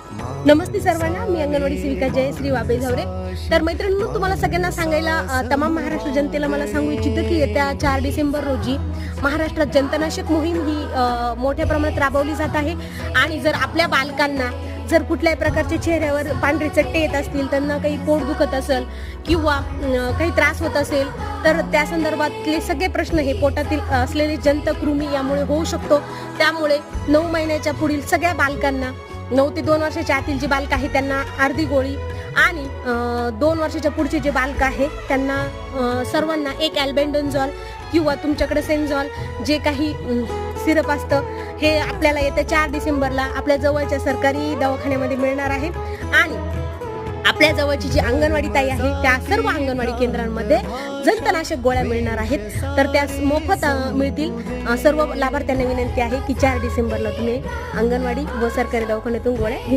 नमस्ते सर्वांना, मी अंगणवाडी सेविका जयश्री वाबे झावरे. तर मैत्रिणींनो, तुम्हाला सगळ्यांना सांगायला तमाम महाराष्ट्र जनतेला मला सांगू इच्छितो की येत्या 4 डिसेंबर रोजी महाराष्ट्रात जंतनाशक मोहीम ही मोठ्या प्रमाणात राबवली जात आहे. आणि जर आपल्या बालकांना जर कुठल्याही प्रकारचे चेहऱ्यावर पांढरे चट्टे येत असतील, त्यांना काही पोट दुखत असेल किंवा काही त्रास होत असेल, तर त्या संदर्भातले सगळे प्रश्न हे पोटातील असलेले जंतकृमी यामुळे होऊ शकतो. त्यामुळे 9 महिन्याच्या पुढील सगळ्या बालकांना, 9 ते 2 वर्षाच्या आतील जी बालक आहे त्यांना अर्धी गोळी आणि 2 वर्षाच्या पुढचे जे बालक आहे त्यांना सर्वांना एक अल्बेंडोझोल किंवा तुमच्याकडे सेन्झॉल जे काही सिरप असतं हे आपल्याला येत्या 4 डिसेंबरला आपल्या जवळच्या सरकारी दवाखान्यामध्ये मिळणार आहे. आणि आपल्या जवळची जी अंगणवाडी ताई आहे त्या सर्व अंगणवाडी केंद्रांमध्ये जंतनाशक गोळ्या मिळणार आहेत. तर त्या मोफत मिळतील. सर्व लाभार्थ्यांना विनंती आहे की 4 डिसेंबरला तुम्ही अंगणवाडी व सरकारी दवाखान्यातून गोळ्या